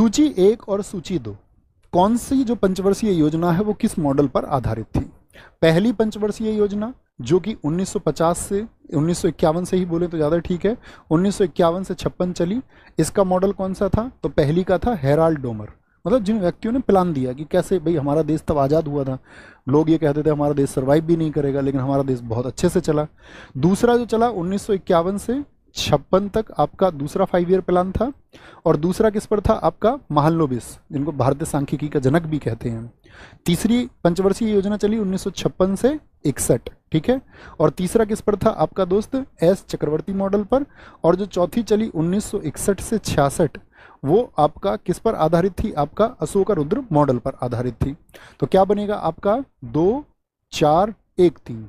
सूची 1 और सूची 2 कौन सी जो पंचवर्षीय योजना है वो किस मॉडल पर आधारित थी? पहली पंचवर्षीय योजना जो कि 1950 से 1951 से ही बोले तो ज़्यादा ठीक है, 1951 से 56 चली। इसका मॉडल कौन सा था? तो पहली का था हेराल्ड डोमर, मतलब जिन व्यक्तियों ने प्लान दिया कि कैसे भाई हमारा देश तब आज़ाद हुआ था, लोग ये कहते थे हमारा देश सर्वाइव भी नहीं करेगा, लेकिन हमारा देश बहुत अच्छे से चला। दूसरा जो चला 1951 से 56 तक आपका दूसरा 5 ईयर प्लान था, और दूसरा किस पर था? आपका महालनोबिस, जिनको भारतीय सांख्यिकी का जनक भी कहते हैं। तीसरी पंचवर्षीय योजना चली 1956 से 61, ठीक है, और तीसरा किस पर था? आपका दोस्त एस चक्रवर्ती मॉडल पर। और जो चौथी चली 1961 से 66 वो आपका किस पर आधारित थी? आपका अशोकारुद्र मॉडल पर आधारित थी। तो क्या बनेगा आपका? 2 4 1 3,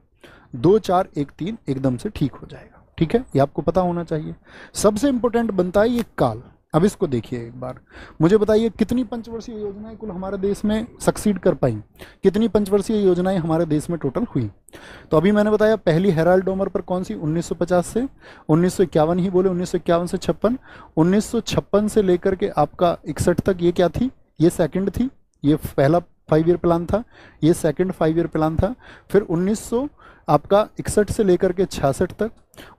2 4 1 3 एकदम से ठीक हो जाएगा, ठीक है, ये आपको पता होना चाहिए। सबसे इंपॉर्टेंट बनता है ये काल। अब इसको देखिए एक बार, मुझे बताइए कितनी पंचवर्षीय योजनाएं कुल हमारे देश में सक्सीड कर पाई, कितनी पंचवर्षीय योजनाएं हमारे देश में टोटल हुई? तो अभी मैंने बताया पहली हेराल्ड डोमर पर कौन सी? 1950 से 1951 ही बोले, 1951 से 56। 1956 से लेकर के आपका 61 तक ये क्या थी? ये सेकंड थी, ये पहला 5 ईयर प्लान था, ये सेकंड 5 ईयर प्लान था। फिर 1900 आपका 61 से लेकर के 66 तक,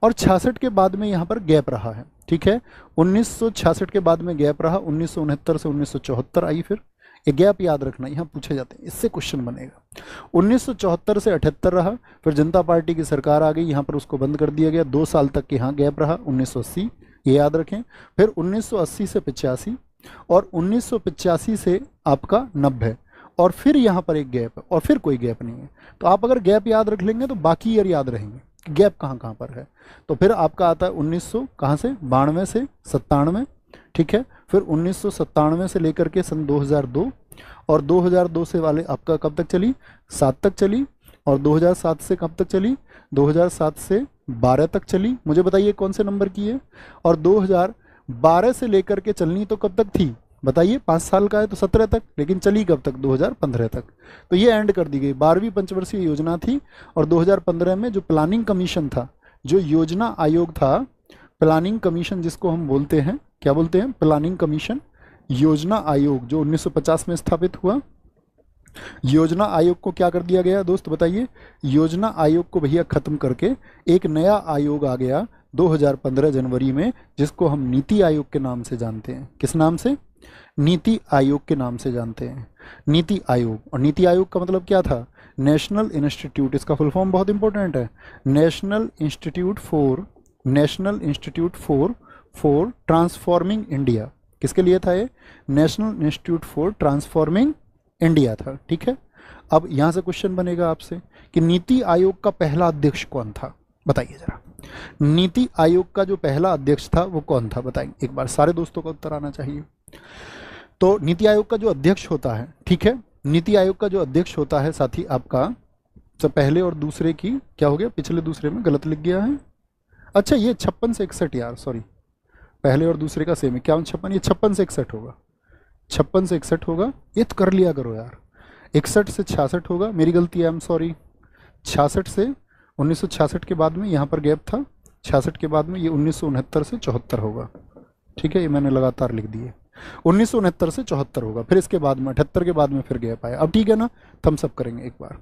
और 66 के बाद में यहाँ पर गैप रहा है, ठीक है, 1966 के बाद में गैप रहा, 1969 से 1974 आई। फिर ये गैप याद रखना, यहाँ पूछे जाते हैं, इससे क्वेश्चन बनेगा। 1974 से 78 रहा, फिर जनता पार्टी की सरकार आ गई, यहाँ पर उसको बंद कर दिया गया, 2 साल तक यहाँ गैप रहा, 1980, ये याद रखें। फिर 1980 से 85, और 1985 से आपका 90, और फिर यहाँ पर एक गैप है, और फिर कोई गैप नहीं है। तो आप अगर गैप याद रख लेंगे तो बाकी ईयर याद रहेंगे कि गैप कहाँ कहाँ पर है। तो फिर आपका आता है 1900 कहाँ से? 92 से 97, ठीक है। फिर 1997 से लेकर के सन 2002, और 2002 से वाले आपका कब तक चली? 7 तक चली। और 2007 से कब तक चली? 2007 से 12 तक चली। मुझे बताइए कौन से नंबर की है? और 2012 से लेकर के चलनी तो कब तक थी? बताइए, 5 साल का है तो 17 तक, लेकिन चली कब तक? 2015 तक। तो ये एंड कर दी गई, 12वीं पंचवर्षीय योजना थी। और 2015 में जो प्लानिंग कमीशन था, जो योजना आयोग था, प्लानिंग कमीशन जिसको हम बोलते हैं, क्या बोलते हैं? प्लानिंग कमीशन, योजना आयोग, जो 1950 में स्थापित हुआ। योजना आयोग को क्या कर दिया गया दोस्त बताइए? योजना आयोग को भैया खत्म करके एक नया आयोग आ गया 2015 जनवरी में, जिसको हम नीति आयोग के नाम से जानते हैं। किस नाम से? नीति आयोग के नाम से जानते हैं, नीति आयोग। और नीति आयोग का मतलब क्या था? नेशनल इंस्टीट्यूट, इसका फुल फॉर्म बहुत इंपॉर्टेंट है, national institute for transforming India. किसके लिए था ये? National institute for transforming India था, ठीक है। अब यहाँ से क्वेश्चन बनेगा आपसे कि नीति आयोग का पहला अध्यक्ष कौन था? बताइए जरा, नीति आयोग का जो पहला अध्यक्ष था वो कौन था? बताइए एक बार, सारे दोस्तों का उत्तर आना चाहिए। तो नीति आयोग का जो अध्यक्ष होता है, ठीक है, नीति आयोग का जो अध्यक्ष होता है साथी आपका, तो पहले और दूसरे की क्या हो गया? पिछले दूसरे में गलत लिख गया है। अच्छा, ये 56 से 61 यार, सॉरी, पहले और दूसरे का सेम है, क्या 56? ये 56 से 61 होगा, 56 से 61 होगा, ये तो कर लिया करो यार। 61 से 66 होगा, मेरी गलती है, आई एम सॉरी। 66 से 1966 के बाद में यहाँ पर गैप था, 66 के बाद में ये 1969 से 74 होगा, ठीक है, ये मैंने लगातार लिख दिए। 1969 से 74 होगा, फिर इसके बाद में 78 के बाद में फिर गैप आया। अब ठीक है ना, थम्स अप करेंगे एक बार।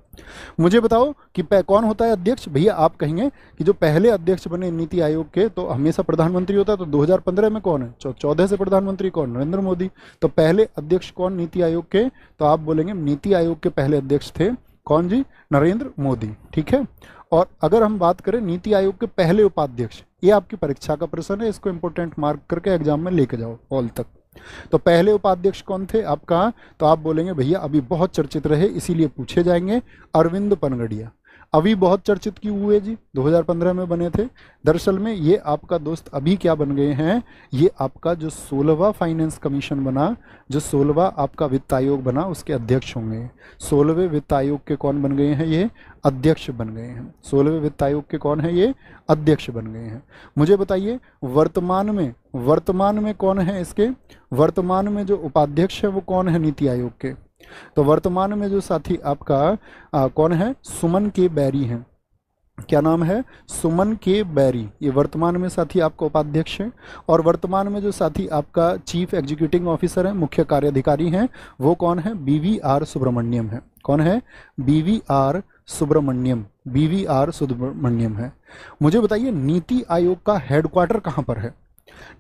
मुझे बताओ कि कौन होता है अध्यक्ष? भैया आप कहेंगे कि जो पहले अध्यक्ष बने नीति आयोग के, तो हमेशा प्रधानमंत्री होता है, तो 2015 में कौन है? 14 से प्रधानमंत्री कौन? नरेंद्र मोदी। तो पहले अध्यक्ष कौन नीति आयोग के? तो आप बोलेंगे नीति आयोग के पहले अध्यक्ष थे कौन जी? नरेंद्र मोदी, ठीक है। और अगर हम बात करें नीति आयोग के पहले उपाध्यक्ष, ये आपकी परीक्षा का प्रश्न है, इसको इंपोर्टेंट मार्क करके एग्जाम में लेके जाओ ऑल तक। तो पहले उपाध्यक्ष कौन थे आपका? तो आप बोलेंगे भैया अभी बहुत चर्चित रहे, इसीलिए पूछे जाएंगे, अरविंद पनगड़िया। अभी बहुत चर्चित क्यों हुए जी? 2015 में बने थे। दरअसल में ये आपका दोस्त अभी क्या बन गए हैं? ये आपका जो 16वां फाइनेंस कमीशन बना, जो 16वां आपका वित्त आयोग बना, उसके अध्यक्ष होंगे। 16वें वित्त आयोग के कौन बन गए हैं? ये अध्यक्ष बन गए हैं। 16वें वित्त आयोग के कौन है? ये अध्यक्ष बन गए हैं। मुझे बताइए वर्तमान में कौन है इसके? वर्तमान में जो उपाध्यक्ष है वो कौन है नीति आयोग के? तो वर्तमान में जो साथी आपका कौन है? सुमन के बैरी हैं। क्या नाम है, सुमन के बैरी। ये वर्तमान में साथी आपका उपाध्यक्ष है। और वर्तमान में जो साथी आपका चीफ एग्जीक्यूटिव ऑफिसर है, मुख्य कार्याधिकारी हैं, वो कौन है, BVR सुब्रमण्यम है। कौन है, BVR सुब्रमण्यम, BVR सुब्रमण्यम है। मुझे बताइए नीति आयोग का हेडक्वार्टर कहाँ पर है।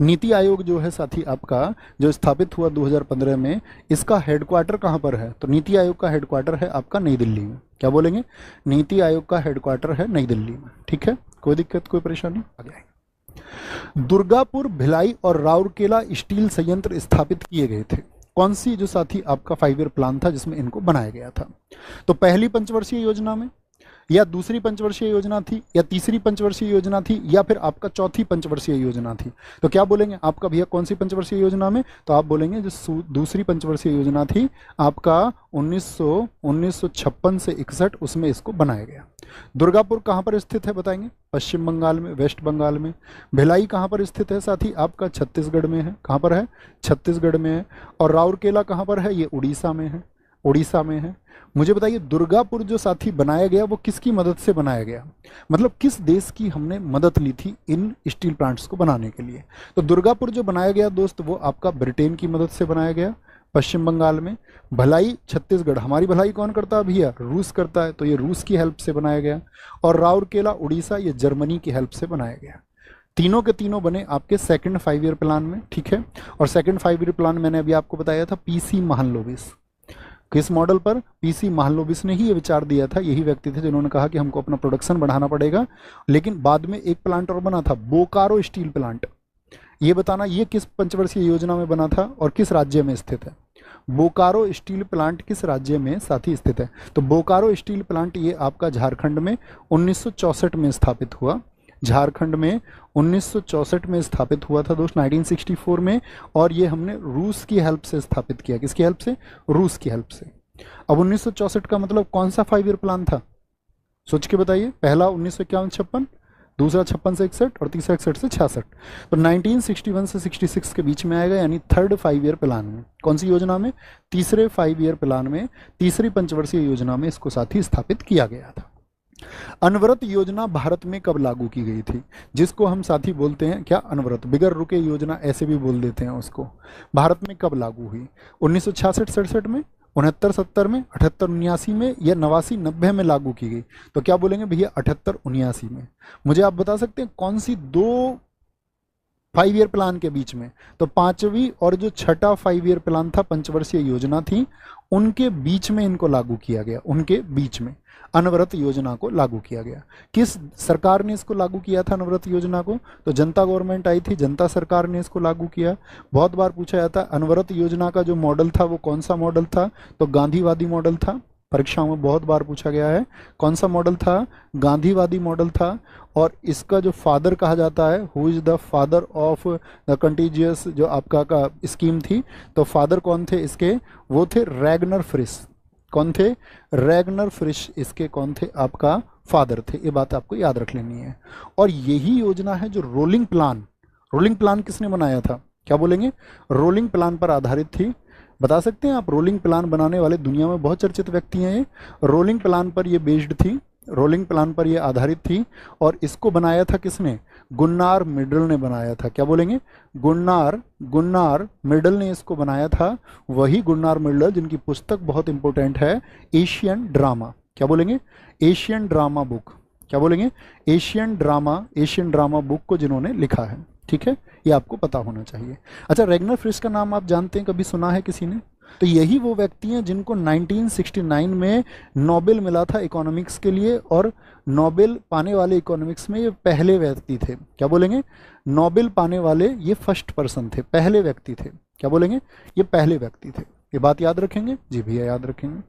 नीति आयोग जो है साथी आपका, जो स्थापित हुआ 2015 में, इसका हेडक्वार्टर कहाँ पर है, तो नीति आयोग का हेडक्वार्टर है आपका नई दिल्ली में। क्या बोलेंगे, नीति आयोग का हेडक्वार्टर है नई दिल्ली में। ठीक है, कोई दिक्कत कोई परेशानी, आगे आएंगे। दुर्गापुर, भिलाई और राउरकेला स्टील संयंत्र स्थापित किए गए थे। कौन सी जो साथी आपका 5 ईयर प्लान था जिसमें इनको बनाया गया था, तो पहली पंचवर्षीय योजना में, या दूसरी पंचवर्षीय योजना थी, या तीसरी पंचवर्षीय योजना थी, या फिर आपका चौथी पंचवर्षीय योजना थी। तो क्या बोलेंगे आपका भैया कौन सी पंचवर्षीय योजना में, तो आप बोलेंगे जो दूसरी पंचवर्षीय योजना थी आपका 1956 से 61, उसमें इसको बनाया गया। दुर्गापुर कहाँ पर स्थित है बताएंगे, पश्चिम बंगाल में, वेस्ट बंगाल में। भिलाई कहाँ पर स्थित है साथी आपका, छत्तीसगढ़ में है। कहाँ पर है, छत्तीसगढ़ में है। और राउरकेला कहाँ पर है, ये उड़ीसा में है, उड़ीसा में है। मुझे बताइए दुर्गापुर जो साथी बनाया गया वो किसकी मदद से बनाया गया, मतलब किस देश की हमने मदद ली थी इन स्टील प्लांट्स को बनाने के लिए। तो दुर्गापुर जो बनाया गया दोस्त वो आपका ब्रिटेन की मदद से बनाया गया, पश्चिम बंगाल में। भलाई छत्तीसगढ़, हमारी भलाई कौन करता है भैया, रूस करता है, तो ये रूस की हेल्प से बनाया गया। और राउरकेला उड़ीसा, ये जर्मनी की हेल्प से बनाया गया। तीनों के तीनों बने आपके सेकंड 5 ईयर प्लान में। ठीक है, और सेकंड 5 ईयर प्लान मैंने अभी आपको बताया था PC महालनोबिस। किस मॉडल पर, PC महालनोबिस ने ही ये विचार दिया था। यही व्यक्ति थे जिन्होंने कहा कि हमको अपना प्रोडक्शन बढ़ाना पड़ेगा। लेकिन बाद में एक प्लांट और बना था, बोकारो स्टील प्लांट। ये बताना ये किस पंचवर्षीय योजना में बना था और किस राज्य में स्थित है। बोकारो स्टील प्लांट किस राज्य में साथी स्थित है, तो बोकारो स्टील प्लांट ये आपका झारखंड में 1964 में स्थापित हुआ। झारखंड में 1964 में स्थापित हुआ था दोस्त, 1964 में। और ये हमने रूस की हेल्प से स्थापित किया। किसकी हेल्प से, रूस की हेल्प से। अब 1964 का मतलब कौन सा 5 ईयर प्लान था, सोच के बताइए। पहला 1951-56, दूसरा 56 से 61 और तीसरा 61 से 66। तो 1961 से 66 के बीच में आएगा, यानी थर्ड 5 ईयर प्लान में। कौन सी योजना में, तीसरे 5 ईयर प्लान में, तीसरी पंचवर्षीय योजना में इसको साथी स्थापित किया गया था। अनवरत योजना भारत में कब लागू की गई थी, जिसको हम साथी बोलते हैं क्या, अनवरत, बिगर रुके योजना ऐसे भी बोल देते हैं उसको। भारत में कब लागू हुई, 1966-67 में, 69-70 में, 78-79 में, या 89-90 में लागू की गई। तो क्या बोलेंगे भैया 78-79 में। मुझे आप बता सकते हैं कौन सी दो 5 ईयर प्लान के बीच में, तो पांचवी और जो छठा 5 ईयर प्लान था, पंचवर्षीय योजना थी, उनके बीच में इनको लागू किया गया। उनके बीच में अनवरत योजना को लागू किया गया। किस सरकार ने इसको लागू किया था अनवरत योजना को, तो जनता गवर्नमेंट आई थी, जनता सरकार ने इसको लागू किया। बहुत बार पूछा जाता है अनवरत योजना का जो मॉडल था वो कौन सा मॉडल था, तो गांधीवादी मॉडल था। परीक्षाओं में बहुत बार पूछा गया है कौन सा मॉडल था, गांधीवादी मॉडल था। और इसका जो फादर कहा जाता है, who is the father of the contiguous जो आपका का स्कीम थी, तो फादर कौन थे इसके, वो थे रैगनर फ्रिश। कौन थे, रैगनर फ्रिश इसके कौन थे, आपका फादर थे। ये बात आपको याद रख लेनी है। और यही योजना है जो रोलिंग प्लान, रोलिंग प्लान किसने बनाया था, क्या बोलेंगे, रोलिंग प्लान पर आधारित थी। बता सकते हैं आप, रोलिंग प्लान बनाने वाले दुनिया में बहुत चर्चित व्यक्ति हैं ये। रोलिंग प्लान पर ये बेस्ड थी, रोलिंग प्लान पर ये आधारित थी। और इसको बनाया था किसने, गुन्नार मिडल ने बनाया था। क्या बोलेंगे, गुन्नार मिडल ने इसको बनाया था। वही गुन्नार मिडल जिनकी पुस्तक बहुत इंपॉर्टेंट है, एशियन ड्रामा। क्या बोलेंगे, एशियन ड्रामा बुक। क्या बोलेंगे, एशियन ड्रामा बुक को जिन्होंने लिखा है। ठीक है, ये आपको पता होना चाहिए। अच्छा, रैगनर फ्रिश का नाम आप जानते हैं, कभी सुना है किसी ने, तो यही वो व्यक्ति हैं जिनको 1969 में नोबेल मिला था इकोनॉमिक्स के लिए। और नोबेल पाने वाले इकोनॉमिक्स में ये पहले व्यक्ति थे। क्या बोलेंगे, नोबेल पाने वाले ये फर्स्ट पर्सन थे, पहले व्यक्ति थे। क्या बोलेंगे, ये पहले व्यक्ति थे। ये बात याद रखेंगे जी भैया, याद रखेंगे।